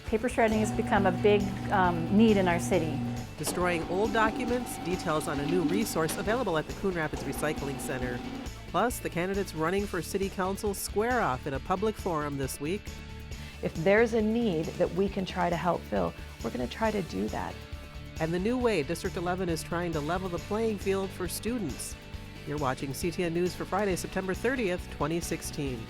Paper shredding has become a big need in our city. Destroying old documents, details on a new resource available at the Coon Rapids Recycling Center. Plus, the candidates running for city council square off in a public forum this week. If there's a need that we can try to help fill, we're going to try to do that. And the new way District 11 is trying to level the playing field for students. You're watching CTN News for Friday, September 30th, 2016.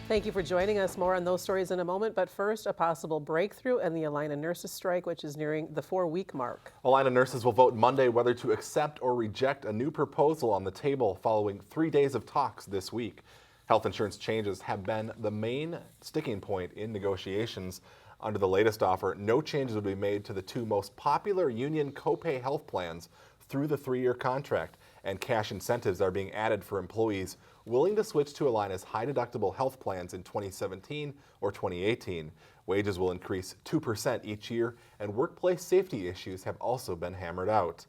Thank you for joining us. More on those stories in a moment, but first, a possible breakthrough in the Illini nurses strike, which is nearing the 4-week mark. Illini nurses will vote Monday whether to accept or reject a new proposal on the table following 3 days of talks this week. Health insurance changes have been the main sticking point in negotiations. Under the latest offer, no changes will be made to the two most popular union copay health plans through the 3-year contract, and cash incentives are being added for employees willing to switch to Illini's high-deductible health plans in 2017 or 2018. Wages will increase 2% each year, and workplace safety issues have also been hammered out.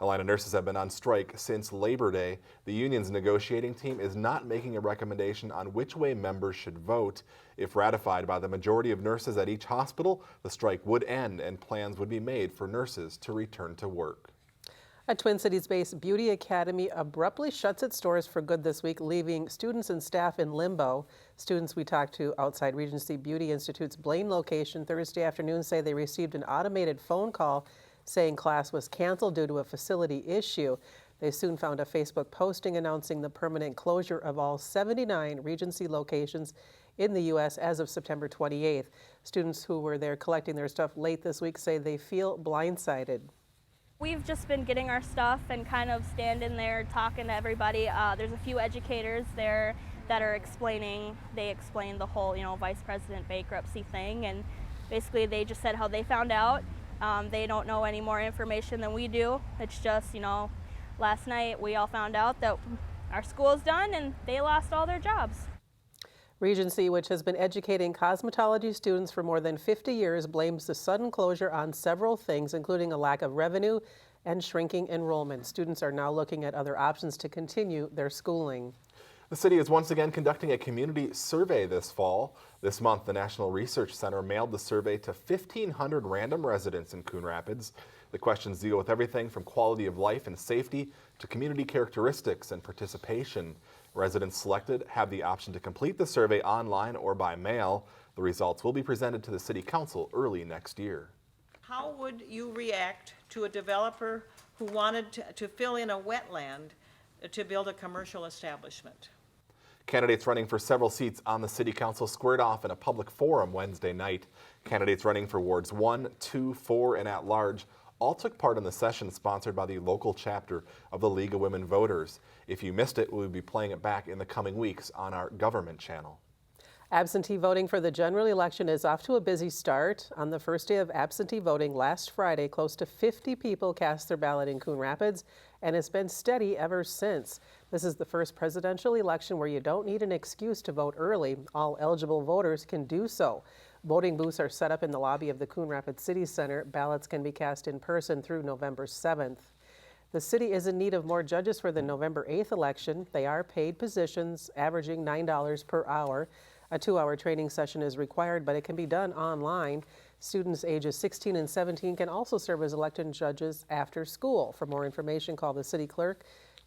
Illini nurses have been on strike since Labor Day. The union's negotiating team is not making a recommendation on which way members should vote. If ratified by the majority of nurses at each hospital, the strike would end and plans would be made for nurses to return to work. A Twin Cities-based beauty academy abruptly shuts its doors for good this week, leaving students and staff in limbo. Students we talked to outside Regency Beauty Institute's Blaine location Thursday afternoon say they received an automated phone call saying class was canceled due to a facility issue. They soon found a Facebook posting announcing the permanent closure of all 79 Regency locations in the U.S. as of September 28th. Students who were there collecting their stuff late this week say they feel blindsided. We've just been getting our stuff and kind of standing there talking to everybody. There's a few educators there that are explaining the whole, vice president bankruptcy thing, and basically they just said how they found out. They don't know any more information than we do. It's just, last night we all found out that our school's done and they lost all their jobs. Regency, which has been educating cosmetology students for more than 50 years, blames the sudden closure on several things, including a lack of revenue and shrinking enrollment. Students are now looking at other options to continue their schooling. The city is once again conducting a community survey this fall. This month, the National Research Center mailed the survey to 1,500 random residents in Coon Rapids. The questions deal with everything from quality of life and safety to community characteristics and participation. Residents selected have the option to complete the survey online or by mail. The results will be presented to the City Council early next year. How would you react to a developer who wanted to fill in a wetland to build a commercial establishment? Candidates running for several seats on the City Council squared off in a public forum Wednesday night. Candidates running for Wards 1, 2, 4, and at large all took part in the session sponsored by the local chapter of the League of Women Voters. If you missed it, we'll be playing it back in the coming weeks on our government channel. Absentee voting for the general election is off to a busy start. On the first day of absentee voting last Friday, close to 50 people cast their ballot in Coon Rapids, and it's been steady ever since. This is the first presidential election where you don't need an excuse to vote early. All eligible voters can do so. Voting booths are set up in the lobby of the Coon Rapids City Center. Ballots can be cast in person through November 7th. The city is in need of more judges for the November 8th election. They are paid positions, averaging $9 per hour. A 2-hour training session is required, but it can be done online. Students ages 16 and 17 can also serve as elected judges after school. For more information, call the city clerk,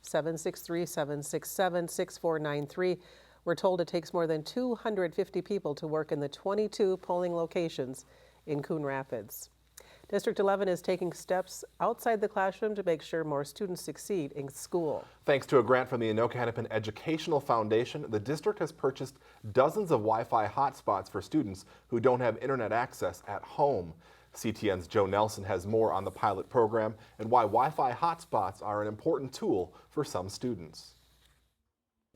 763-767-6493. We're told it takes more than 250 people to work in the 22 polling locations in Coon Rapids. District 11 is taking steps outside the classroom to make sure more students succeed in school. Thanks to a grant from the Anoka-Hennepin Educational Foundation, the district has purchased dozens of Wi-Fi hotspots for students who don't have internet access at home. CTN's Joe Nelson has more on the pilot program and why Wi-Fi hotspots are an important tool for some students.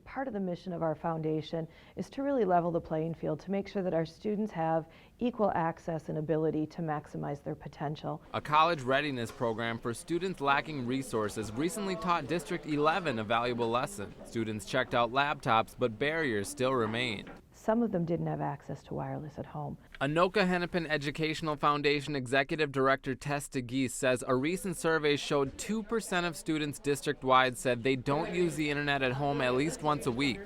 Part of the mission of our foundation is to really level the playing field, to make sure that our students have equal access and ability to maximize their potential. A college readiness program for students lacking resources recently taught District 11 a valuable lesson. Students checked out laptops, but barriers still remain. Some of them didn't have access to wireless at home. Anoka-Hennepin Educational Foundation Executive Director Tess DeGeese says a recent survey showed 2% of students district-wide said they don't use the internet at home at least once a week.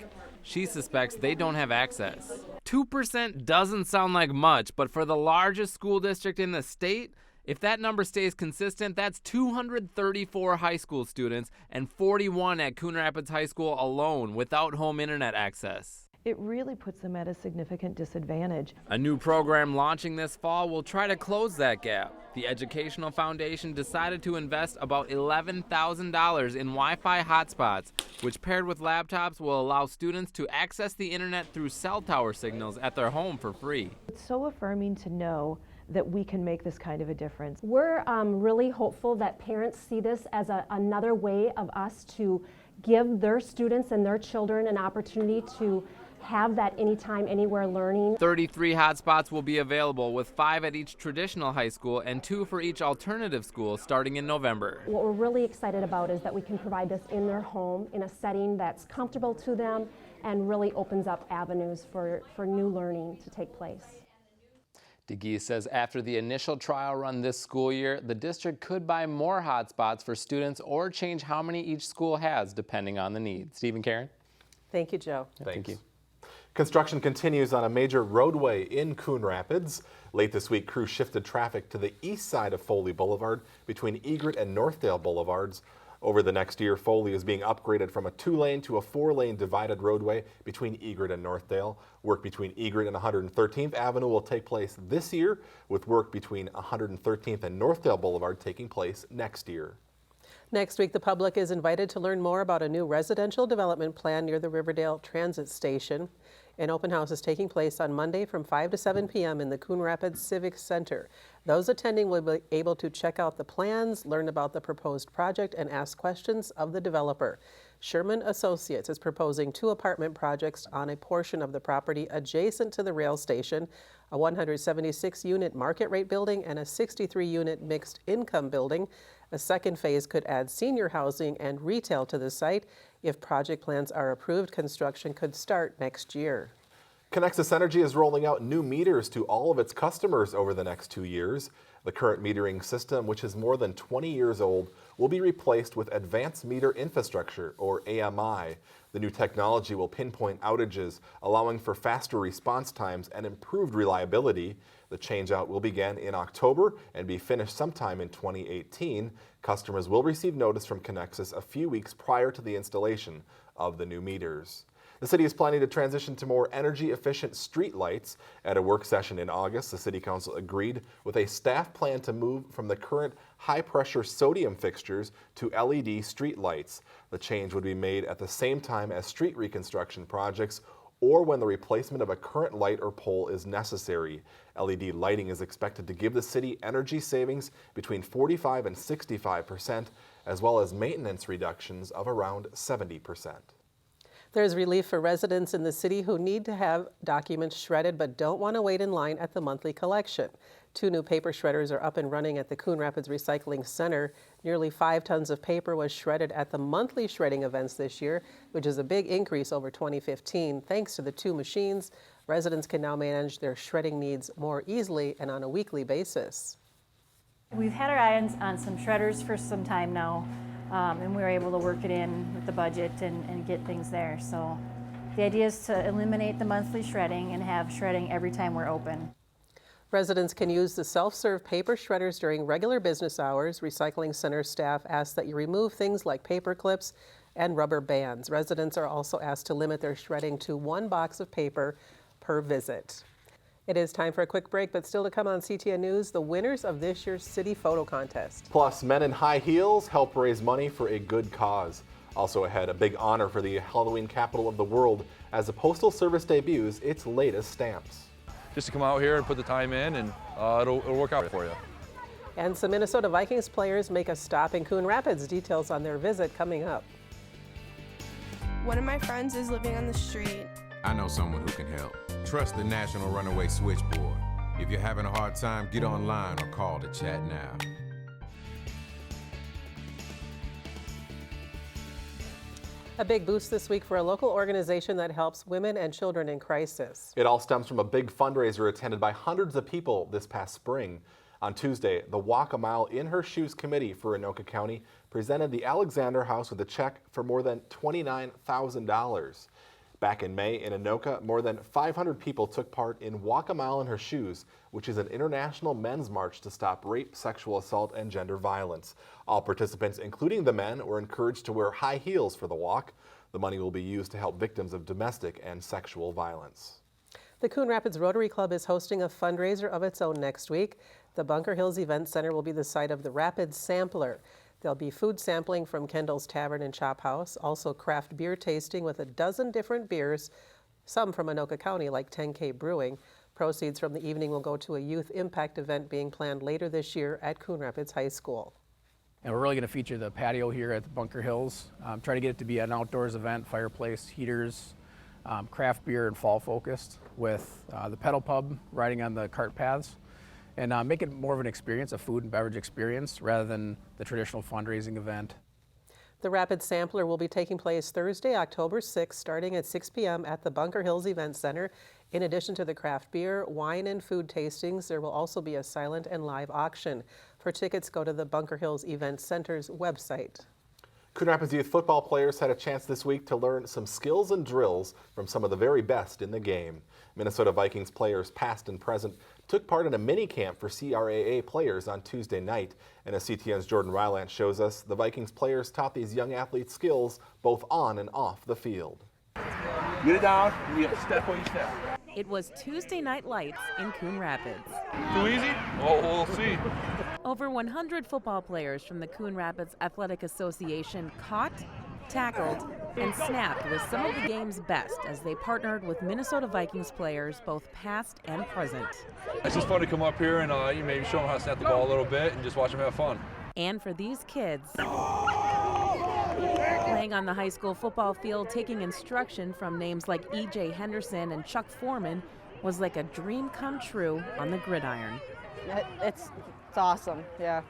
She suspects they don't have access. 2% doesn't sound like much, but for the largest school district in the state, if that number stays consistent, that's 234 high school students and 41 at Coon Rapids High School alone without home internet access. It really puts them at a significant disadvantage. A new program launching this fall will try to close that gap. The Educational Foundation decided to invest about $11,000 in Wi-Fi hotspots, which paired with laptops will allow students to access the internet through cell tower signals at their home for free. It's so affirming to know that we can make this kind of a difference. We're really hopeful that parents see this as another way of us to give their students and their children an opportunity to have that anytime, anywhere learning. 33 hotspots will be available, with 5 at each traditional high school and 2 for each alternative school starting in November. What we're really excited about is that we can provide this in their home in a setting that's comfortable to them and really opens up avenues for new learning to take place. DeGee says after the initial trial run this school year, the district could buy more hotspots for students or change how many each school has depending on the need. Steve and Karen? Thank you, Joe. Thank you. Construction continues on a major roadway in Coon Rapids. Late this week, crews shifted traffic to the east side of Foley Boulevard between Egret and Northdale Boulevards. Over the next year, Foley is being upgraded from a 2-lane to a 4-lane divided roadway between Egret and Northdale. Work between Egret and 113th Avenue will take place this year, with work between 113th and Northdale Boulevard taking place next year. Next week, the public is invited to learn more about a new residential development plan near the Riverdale Transit Station. An open house is taking place on Monday from 5 to 7 p.m. in the Coon Rapids Civic Center. Those attending will be able to check out the plans, learn about the proposed project, and ask questions of the developer. Sherman Associates is proposing 2 apartment projects on a portion of the property adjacent to the rail station, a 176-unit market rate building and a 63-unit mixed income building. A second phase could add senior housing and retail to the site. If project plans are approved, construction could start next year. Connexus Energy is rolling out new meters to all of its customers over the next 2 years. The current metering system, which is more than 20 years old, will be replaced with Advanced Meter Infrastructure, or AMI. The new technology will pinpoint outages, allowing for faster response times and improved reliability. The changeout will begin in October and be finished sometime in 2018. Customers will receive notice from Connexus a few weeks prior to the installation of the new meters. The city is planning to transition to more energy-efficient street lights. At a work session in August, the City Council agreed with a staff plan to move from the current high-pressure sodium fixtures to LED street lights. The change would be made at the same time as street reconstruction projects or when the replacement of a current light or pole is necessary. LED lighting is expected to give the city energy savings between 45% and 65%, as well as maintenance reductions of around 70%. There's relief for residents in the city who need to have documents shredded but don't want to wait in line at the monthly collection. 2 new paper shredders are up and running at the Coon Rapids Recycling Center. Nearly 5 tons of paper was shredded at the monthly shredding events this year, which is a big increase over 2015. Thanks to the 2 machines, residents can now manage their shredding needs more easily and on a weekly basis. We've had our eye on some shredders for some time now, and we were able to work it in with the budget and get things there. So the idea is to eliminate the monthly shredding and have shredding every time we're open. Residents can use the self-serve paper shredders during regular business hours. Recycling center staff ask that you remove things like paper clips and rubber bands. Residents are also asked to limit their shredding to 1 box of paper per visit. It is time for a quick break, but still to come on CTN News, the winners of this year's city photo contest. Plus, men in high heels help raise money for a good cause. Also ahead, a big honor for the Halloween capital of the world as the Postal Service debuts its latest stamps. Just to come out here and put the time in, and it'll work out for you. And some Minnesota Vikings players make a stop in Coon Rapids. Details on their visit coming up. One of my friends is living on the street. I know someone who can help. Trust the National Runaway Switchboard. If you're having a hard time, get online or call to chat now. A big boost this week for a local organization that helps women and children in crisis. It all stems from a big fundraiser attended by hundreds of people this past spring. On Tuesday, the Walk a Mile in Her Shoes Committee for Anoka County presented the Alexander House with a check for more than $29,000. Back in May in Anoka, more than 500 people took part in Walk a Mile in Her Shoes, which is an international men's march to stop rape, sexual assault, and gender violence. All participants, including the men, were encouraged to wear high heels for the walk. The money will be used to help victims of domestic and sexual violence. The Coon Rapids Rotary Club is hosting a fundraiser of its own next week. The Bunker Hills Event Center will be the site of the Rapids Sampler. There'll be food sampling from Kendall's Tavern and Chop House, also craft beer tasting with a dozen different beers, some from Anoka County like 10K Brewing. Proceeds from the evening will go to a youth impact event being planned later this year at Coon Rapids High School. And we're really going to feature the patio here at the Bunker Hills. Try to get it to be an outdoors event, fireplace, heaters, craft beer, and fall focused with the pedal pub riding on the cart paths. And make it more of an experience, a food and beverage experience, rather than the traditional fundraising event. The Rapid Sampler will be taking place Thursday, October 6th, starting at 6 p.m. at the Bunker Hills Event Center. In addition to the craft beer, wine, and food tastings, there will also be a silent and live auction. For tickets, go to the Bunker Hills Event Center's website. Coon Rapids youth football players had a chance this week to learn some skills and drills from some of the very best in the game. Minnesota Vikings players, past and present, took part in a mini camp for CRAA players on Tuesday night. And as CTN's Jordan Rylant shows us, the Vikings players taught these young athletes skills both on and off the field. Get it down, you step on your step. It was Tuesday Night Lights in Coon Rapids. Too easy? Oh, we'll see. Over 100 football players from the Coon Rapids Athletic Association caught, tackled, and snapped with some of the game's best as they partnered with Minnesota Vikings players, both past and present. It's just fun to come up here and you maybe show them how to snap the ball a little bit and just watch them have fun. And for these kids, playing on the high school football field, taking instruction from names like E.J. Henderson and Chuck Foreman was like a dream come true on the gridiron. It's awesome, yeah.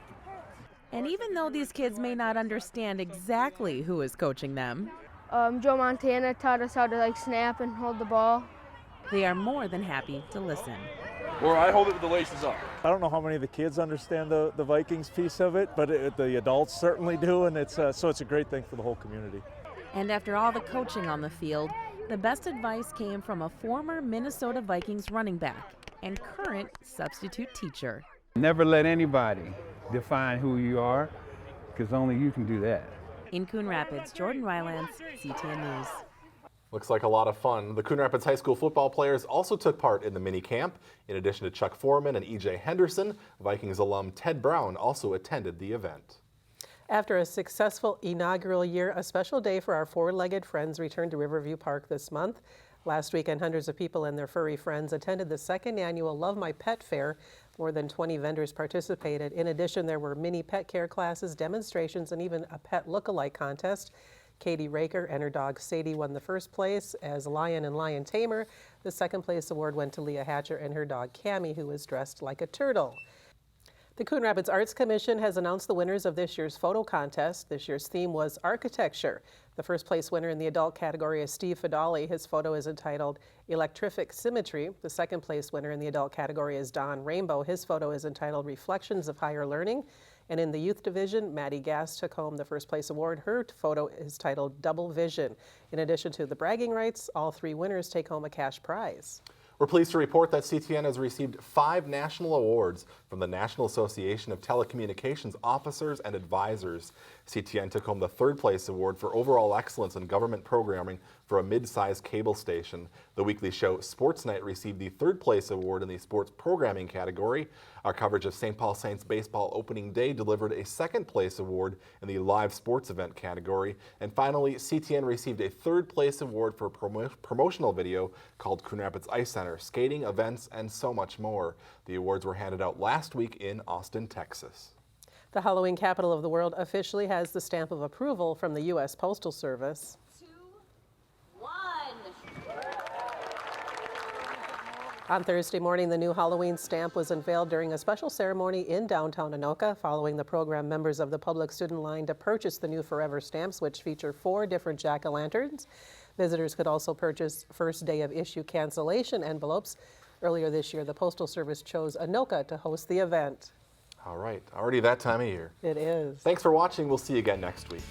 And even though these kids may not understand exactly who is coaching them, Joe Montana taught us how to snap and hold the ball. They are more than happy to listen. Or I hold it with the laces up. I don't know how many of the kids understand the Vikings piece of it, but the adults certainly do, and so it's a great thing for the whole community. And after all the coaching on the field, the best advice came from a former Minnesota Vikings running back and current substitute teacher. Never let anybody define who you are, because only you can do that. In Coon Rapids, Jordan Rylance, CTN News. Looks like a lot of fun. The Coon Rapids High School football players also took part in the mini camp. In addition to Chuck Foreman and E.J. Henderson, Vikings alum Ted Brown also attended the event. After a successful inaugural year, a special day for our four-legged friends returned to Riverview Park this month. Last weekend, hundreds of people and their furry friends attended the second annual Love My Pet Fair. More than 20 vendors participated. In addition, there were mini pet care classes, demonstrations, and even a pet look-alike contest. Katie Raker and her dog Sadie won the first place as Lion and Lion Tamer. The second place award went to Leah Hatcher and her dog Cammie, who was dressed like a turtle. The Coon Rapids Arts Commission has announced the winners of this year's photo contest. This year's theme was architecture. The first place winner in the adult category is Steve Fadali. His photo is entitled Electrific Symmetry. The second place winner in the adult category is Don Rainbow. His photo is entitled Reflections of Higher Learning. And in the youth division, Maddie Gass took home the first place award. Her photo is titled Double Vision. In addition to the bragging rights, all three winners take home a cash prize. We're pleased to report that CTN has received 5 national awards from the National Association of Telecommunications Officers and Advisors. CTN took home the 3rd place award for overall excellence in government programming for a mid-sized cable station. The weekly show Sports Night received the 3rd place award in the sports programming category. Our coverage of St. Paul Saints baseball opening day delivered a 2nd place award in the live sports event category. And finally, CTN received a 3rd place award for promotional video called Coon Rapids Ice Center, skating, events, and so much more. The awards were handed out last week in Austin, Texas. The Halloween capital of the world officially has the stamp of approval from the U.S. Postal Service. 2, 1. On Thursday morning, the new Halloween stamp was unveiled during a special ceremony in downtown Anoka. Following the program, members of the public stood in line to purchase the new Forever stamps, which feature 4 different jack-o'-lanterns. Visitors could also purchase first day of issue cancellation envelopes. Earlier this year, the Postal Service chose Anoka to host the event. All right, already that time of year. It is. Thanks for watching. We'll see you again next week.